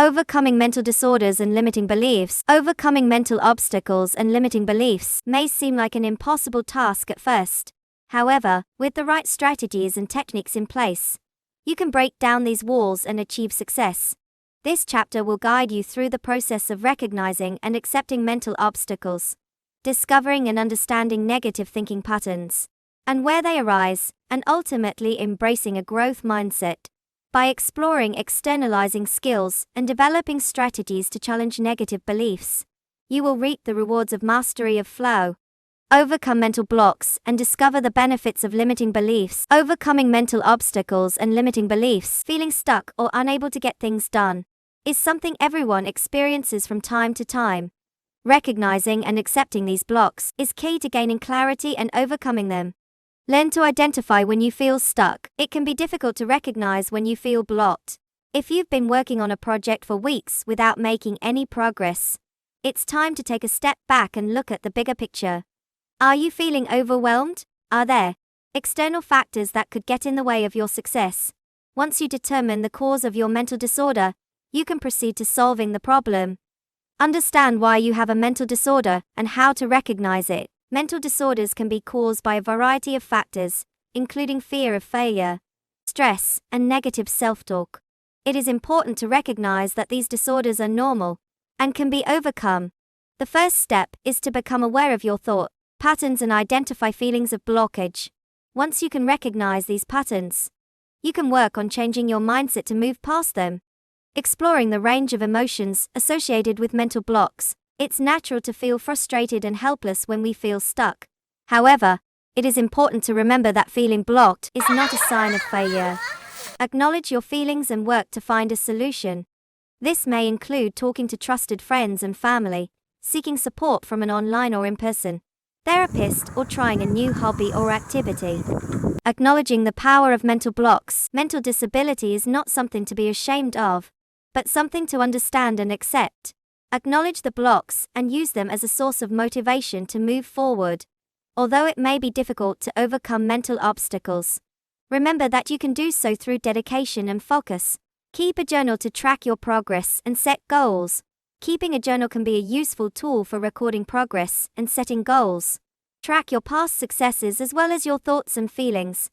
Overcoming mental disorders and limiting beliefs. Overcoming mental obstacles and limiting beliefs may seem like an impossible task at first. However, with the right strategies and techniques in place, you can break down these walls and achieve success. This chapter will guide you through the process of recognizing and accepting mental obstacles, discovering and understanding negative thinking patterns, and where they arise, and ultimately embracing a growth mindset. By exploring externalizing skills and developing strategies to challenge negative beliefs, you will reap the rewards of mastery of flow. Overcome mental blocks and discover the benefits of limiting beliefs. Overcoming mental obstacles and limiting beliefs, feeling stuck or unable to get things done, is something everyone experiences from time to time. Recognizing and accepting these blocks is key to gaining clarity and overcoming them. Learn to identify when you feel stuck. It can be difficult to recognize when you feel blocked. If you've been working on a project for weeks without making any progress, it's time to take a step back and look at the bigger picture. Are you feeling overwhelmed? Are there external factors that could get in the way of your success? Once you determine the cause of your mental disorder, you can proceed to solving the problem. Understand why you have a mental disorder and how to recognize it. Mental disorders can be caused by a variety of factors, including fear of failure, stress, and negative self-talk. It is important to recognize that these disorders are normal and can be overcome. The first step is to become aware of your thought patterns and identify feelings of blockage. Once you can recognize these patterns, you can work on changing your mindset to move past them. Exploring the range of emotions associated with mental blocks, it's natural to feel frustrated and helpless when we feel stuck. However, it is important to remember that feeling blocked is not a sign of failure. Acknowledge your feelings and work to find a solution. This may include talking to trusted friends and family, seeking support from an online or in-person therapist, or trying a new hobby or activity. Acknowledging the power of mental blocks. Mental disability is not something to be ashamed of, but something to understand and accept. Acknowledge the blocks and use them as a source of motivation to move forward. Although it may be difficult to overcome mental obstacles, remember that you can do so through dedication and focus. Keep a journal to track your progress and set goals. Keeping a journal can be a useful tool for recording progress and setting goals. Track your past successes as well as your thoughts and feelings.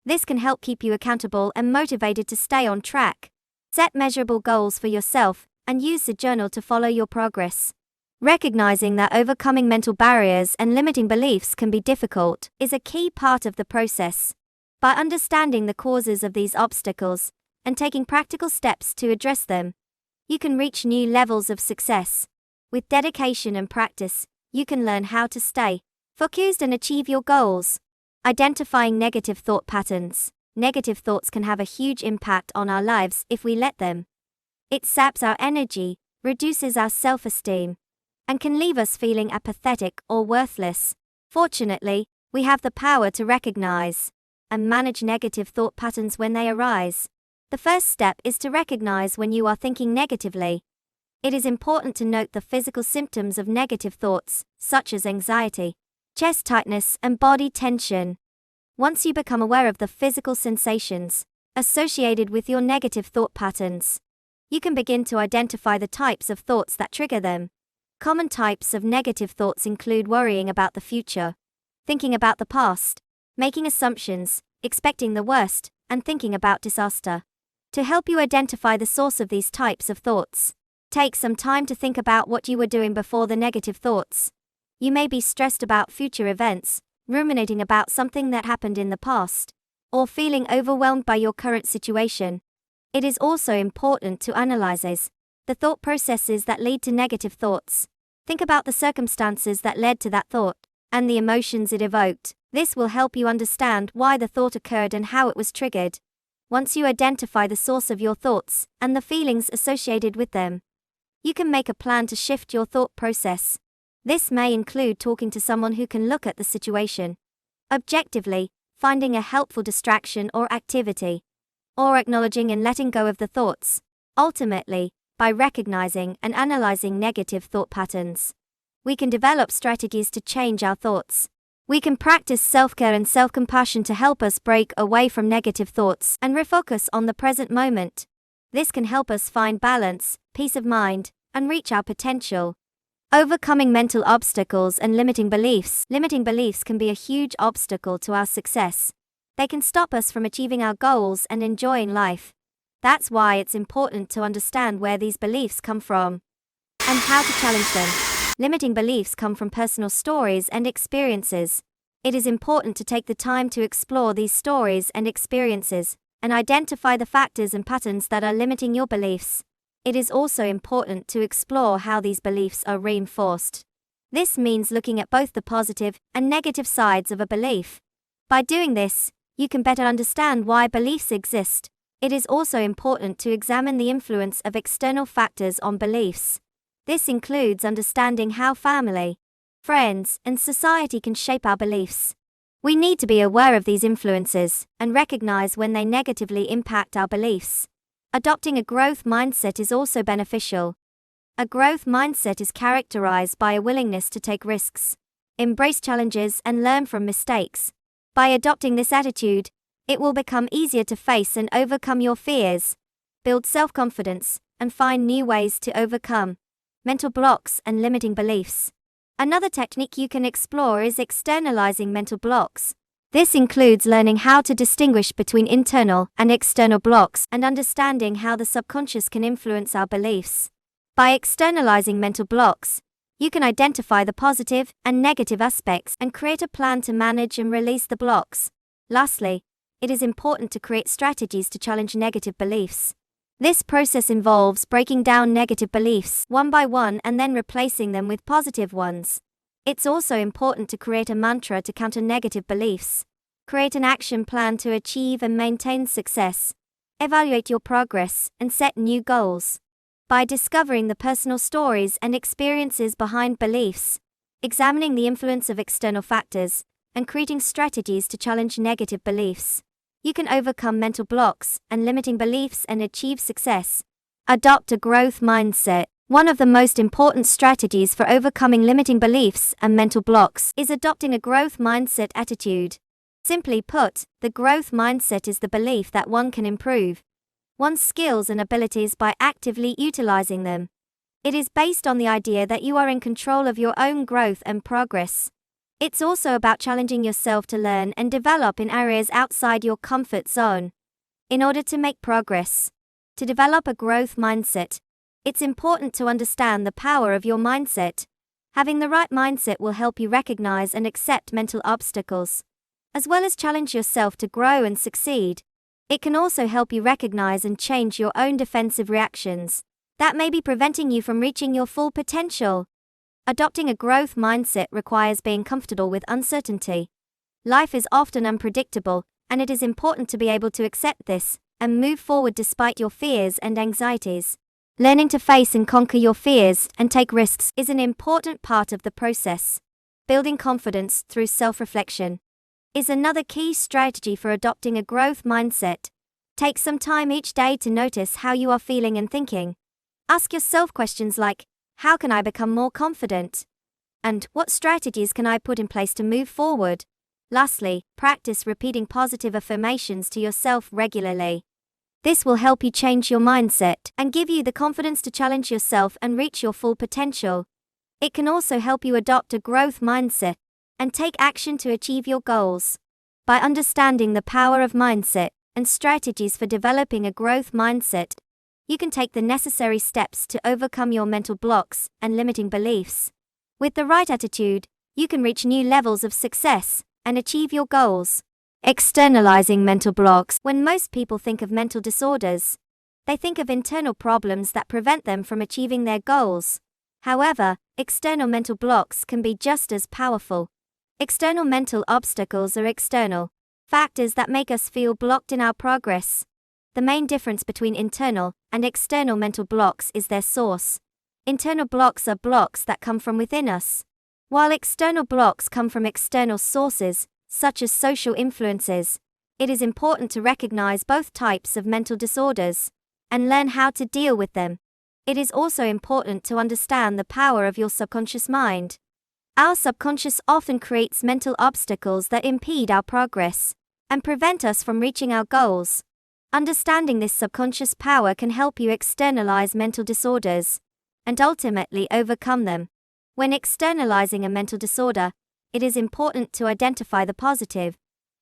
This can help keep you accountable and motivated to stay on track. Set measurable goals for yourself and use the journal to follow your progress. Recognizing that overcoming mental barriers and limiting beliefs can be difficult is a key part of the process. By understanding the causes of these obstacles and taking practical steps to address them, you can reach new levels of success. With dedication and practice, you can learn how to stay focused and achieve your goals. Identifying negative thought patterns. Negative thoughts can have a huge impact on our lives if we let them. It saps our energy, reduces our self-esteem, and can leave us feeling apathetic or worthless. Fortunately, we have the power to recognize and manage negative thought patterns when they arise. The first step is to recognize when you are thinking negatively. It is important to note the physical symptoms of negative thoughts, such as anxiety, chest tightness, and body tension. Once you become aware of the physical sensations associated with your negative thought patterns, you can begin to identify the types of thoughts that trigger them. Common types of negative thoughts include worrying about the future, thinking about the past, making assumptions, expecting the worst, and thinking about disaster. To help you identify the source of these types of thoughts, take some time to think about what you were doing before the negative thoughts. You may be stressed about future events, ruminating about something that happened in the past, or feeling overwhelmed by your current situation. It is also important to analyze the thought processes that lead to negative thoughts. Think about the circumstances that led to that thought, and the emotions it evoked. This will help you understand why the thought occurred and how it was triggered. Once you identify the source of your thoughts and the feelings associated with them, you can make a plan to shift your thought process. This may include talking to someone who can look at the situation objectively, finding a helpful distraction or activity, or acknowledging and letting go of the thoughts. Ultimately, by recognizing and analyzing negative thought patterns, we can develop strategies to change our thoughts. We can practice self-care and self-compassion to help us break away from negative thoughts and refocus on the present moment. This can help us find balance, peace of mind, and reach our potential. Overcoming mental obstacles and limiting beliefs. Limiting beliefs can be a huge obstacle to our success. They can stop us from achieving our goals and enjoying life. That's why it's important to understand where these beliefs come from and how to challenge them. Limiting beliefs come from personal stories and experiences. It is important to take the time to explore these stories and experiences and identify the factors and patterns that are limiting your beliefs. It is also important to explore how these beliefs are reinforced. This means looking at both the positive and negative sides of a belief. By doing this, you can better understand why beliefs exist. It is also important to examine the influence of external factors on beliefs. This includes understanding how family, friends, and society can shape our beliefs. We need to be aware of these influences and recognize when they negatively impact our beliefs. Adopting a growth mindset is also beneficial. A growth mindset is characterized by a willingness to take risks, embrace challenges, and learn from mistakes. By adopting this attitude, it will become easier to face and overcome your fears, build self-confidence, and find new ways to overcome mental blocks and limiting beliefs. Another technique you can explore is externalizing mental blocks. This includes learning how to distinguish between internal and external blocks and understanding how the subconscious can influence our beliefs. By externalizing mental blocks, you can identify the positive and negative aspects and create a plan to manage and release the blocks. Lastly, it is important to create strategies to challenge negative beliefs. This process involves breaking down negative beliefs one by one and then replacing them with positive ones. It's also important to create a mantra to counter negative beliefs. Create an action plan to achieve and maintain success. Evaluate your progress and set new goals. By discovering the personal stories and experiences behind beliefs, examining the influence of external factors, and creating strategies to challenge negative beliefs, you can overcome mental blocks and limiting beliefs and achieve success. Adopt a growth mindset. One of the most important strategies for overcoming limiting beliefs and mental blocks is adopting a growth mindset attitude. Simply put, the growth mindset is the belief that one can improve one's skills and abilities by actively utilizing them. It is based on the idea that you are in control of your own growth and progress. It's also about challenging yourself to learn and develop in areas outside your comfort zone. In order to make progress, to develop a growth mindset, it's important to understand the power of your mindset. Having the right mindset will help you recognize and accept mental obstacles, as well as challenge yourself to grow and succeed. It can also help you recognize and change your own defensive reactions that may be preventing you from reaching your full potential. Adopting a growth mindset requires being comfortable with uncertainty. Life is often unpredictable, and it is important to be able to accept this and move forward despite your fears and anxieties. Learning to face and conquer your fears and take risks is an important part of the process. Building confidence through self-reflection is another key strategy for adopting a growth mindset. Take some time each day to notice how you are feeling and thinking. Ask yourself questions like, how can I become more confident? And what strategies can I put in place to move forward? Lastly, practice repeating positive affirmations to yourself regularly. This will help you change your mindset and give you the confidence to challenge yourself and reach your full potential. It can also help you adopt a growth mindset and take action to achieve your goals. By understanding the power of mindset and strategies for developing a growth mindset, you can take the necessary steps to overcome your mental blocks and limiting beliefs. With the right attitude, you can reach new levels of success and achieve your goals. Externalizing mental blocks. When most people think of mental disorders, they think of internal problems that prevent them from achieving their goals. However, external mental blocks can be just as powerful. External mental obstacles are external factors that make us feel blocked in our progress. The main difference between internal and external mental blocks is their source. Internal blocks are blocks that come from within us, while external blocks come from external sources, such as social influences. It is important to recognize both types of mental disorders and learn how to deal with them. It is also important to understand the power of your subconscious mind. Our subconscious often creates mental obstacles that impede our progress and prevent us from reaching our goals. Understanding this subconscious power can help you externalize mental disorders and ultimately overcome them. When externalizing a mental disorder, it is important to identify the positive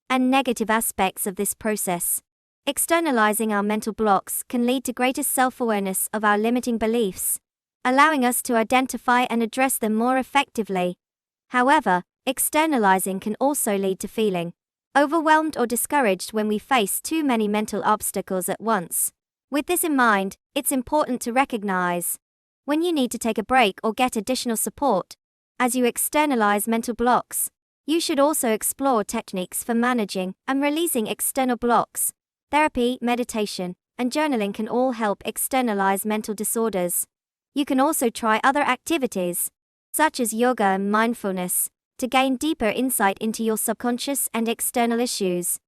and negative aspects of this process. Externalizing our mental blocks can lead to greater self-awareness of our limiting beliefs, allowing us to identify and address them more effectively. However, externalizing can also lead to feeling overwhelmed or discouraged when we face too many mental obstacles at once. With this in mind, it's important to recognize when you need to take a break or get additional support. As you externalize mental blocks, you should also explore techniques for managing and releasing external blocks. Therapy, meditation, and journaling can all help externalize mental disorders. You can also try other activities, such as yoga and mindfulness, to gain deeper insight into your subconscious and external issues.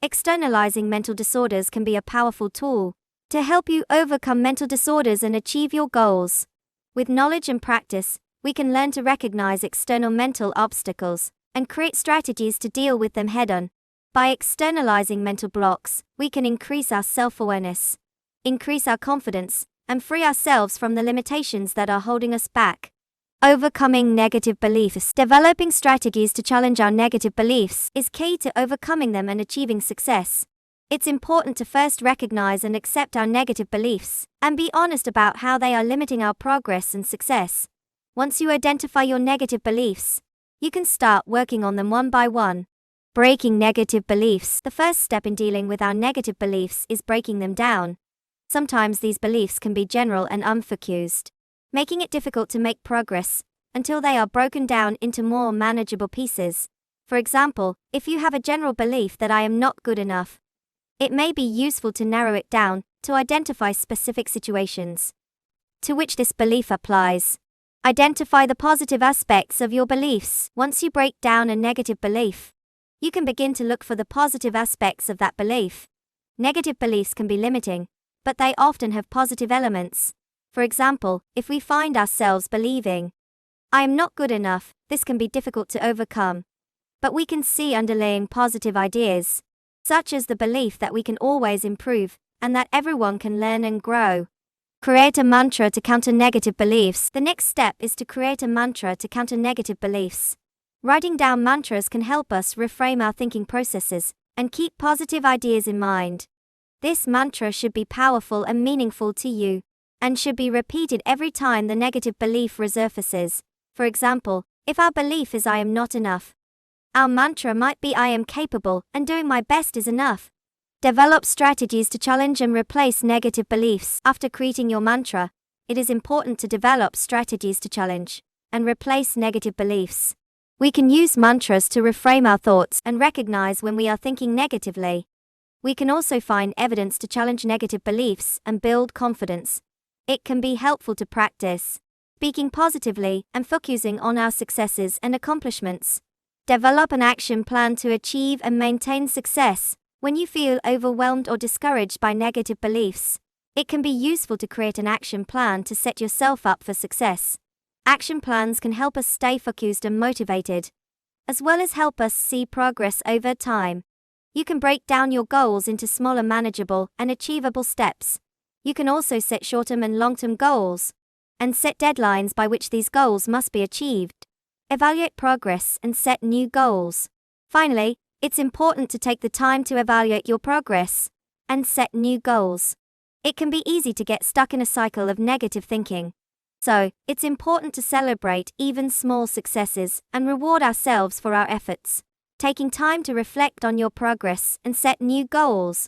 Externalizing mental disorders can be a powerful tool to help you overcome mental disorders and achieve your goals. With knowledge and practice, we can learn to recognize external mental obstacles and create strategies to deal with them head-on. By externalizing mental blocks, we can increase our self-awareness, increase our confidence, and free ourselves from the limitations that are holding us back. Overcoming negative beliefs. Developing strategies to challenge our negative beliefs is key to overcoming them and achieving success. It's important to first recognize and accept our negative beliefs and be honest about how they are limiting our progress and success. Once you identify your negative beliefs, you can start working on them one by one. Breaking negative beliefs. The first step in dealing with our negative beliefs is breaking them down. Sometimes these beliefs can be general and unfocused, making it difficult to make progress until they are broken down into more manageable pieces. For example, if you have a general belief that I am not good enough, it may be useful to narrow it down to identify specific situations to which this belief applies. Identify the positive aspects of your beliefs. Once you break down a negative belief, you can begin to look for the positive aspects of that belief. Negative beliefs can be limiting, but they often have positive elements. For example, if we find ourselves believing, I am not good enough, this can be difficult to overcome. But we can see underlying positive ideas, such as the belief that we can always improve, and that everyone can learn and grow. Create a mantra to counter negative beliefs. The next step is to create a mantra to counter negative beliefs. Writing down mantras can help us reframe our thinking processes and keep positive ideas in mind. This mantra should be powerful and meaningful to you, and should be repeated every time the negative belief resurfaces. For example, if our belief is I am not enough, our mantra might be I am capable and doing my best is enough. Develop strategies to challenge and replace negative beliefs. After creating your mantra, it is important to develop strategies to challenge and replace negative beliefs. We can use mantras to reframe our thoughts and recognize when we are thinking negatively. We can also find evidence to challenge negative beliefs and build confidence. It can be helpful to practice speaking positively and focusing on our successes and accomplishments. Develop an action plan to achieve and maintain success. When you feel overwhelmed or discouraged by negative beliefs, it can be useful to create an action plan to set yourself up for success. Action plans can help us stay focused and motivated, as well as help us see progress over time. You can break down your goals into smaller, manageable, and achievable steps. You can also set short-term and long-term goals, and set deadlines by which these goals must be achieved. Evaluate progress and set new goals. Finally, it's important to take the time to evaluate your progress and set new goals. It can be easy to get stuck in a cycle of negative thinking. So, it's important to celebrate even small successes and reward ourselves for our efforts. Taking time to reflect on your progress and set new goals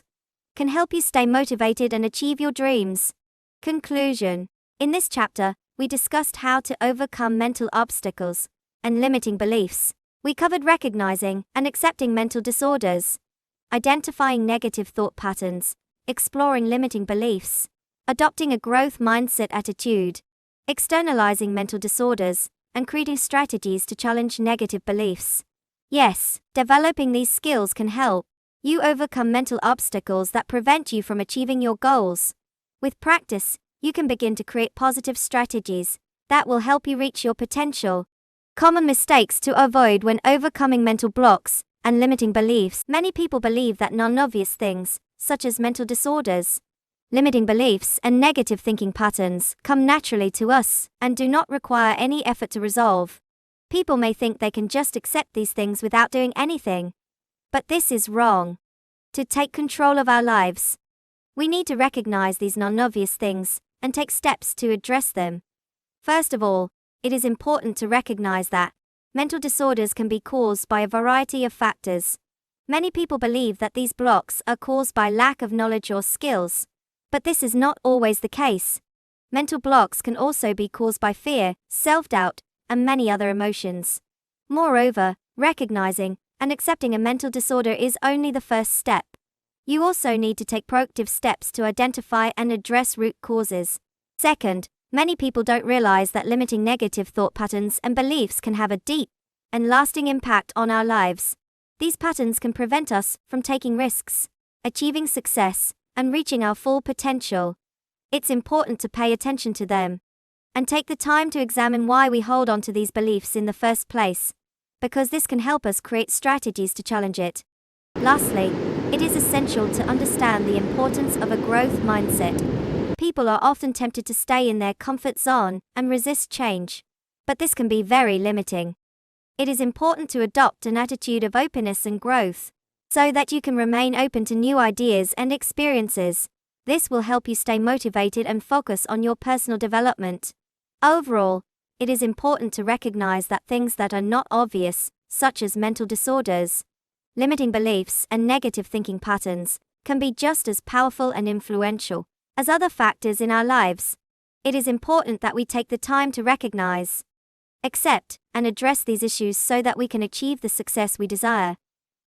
can help you stay motivated and achieve your dreams. Conclusion. In this chapter, we discussed how to overcome mental obstacles and limiting beliefs. We covered recognizing and accepting mental disorders, identifying negative thought patterns, exploring limiting beliefs, adopting a growth mindset attitude, externalizing mental disorders, and creating strategies to challenge negative beliefs. Yes, developing these skills can help you overcome mental obstacles that prevent you from achieving your goals. With practice, you can begin to create positive strategies that will help you reach your potential. Common mistakes to avoid when overcoming mental blocks and limiting beliefs. Many people believe that non-obvious things, such as mental disorders, limiting beliefs, and negative thinking patterns, come naturally to us and do not require any effort to resolve. People may think they can just accept these things without doing anything. But this is wrong. To take control of our lives, we need to recognize these non-obvious things and take steps to address them. First of all, it is important to recognize that mental disorders can be caused by a variety of factors. Many people believe that these blocks are caused by lack of knowledge or skills, but this is not always the case. Mental blocks can also be caused by fear, self-doubt, and many other emotions. Moreover, recognizing and accepting a mental disorder is only the first step. You also need to take proactive steps to identify and address root causes. Second, many people don't realize that limiting negative thought patterns and beliefs can have a deep and lasting impact on our lives. These patterns can prevent us from taking risks, achieving success, and reaching our full potential. It's important to pay attention to them and take the time to examine why we hold on to these beliefs in the first place, because this can help us create strategies to challenge it. Lastly, it is essential to understand the importance of a growth mindset. People are often tempted to stay in their comfort zone and resist change, but this can be very limiting. It is important to adopt an attitude of openness and growth, so that you can remain open to new ideas and experiences. This will help you stay motivated and focus on your personal development. Overall, it is important to recognize that things that are not obvious, such as mental disorders, limiting beliefs, and negative thinking patterns, can be just as powerful and influential as other factors in our lives. It is important that we take the time to recognize, accept, and address these issues so that we can achieve the success we desire.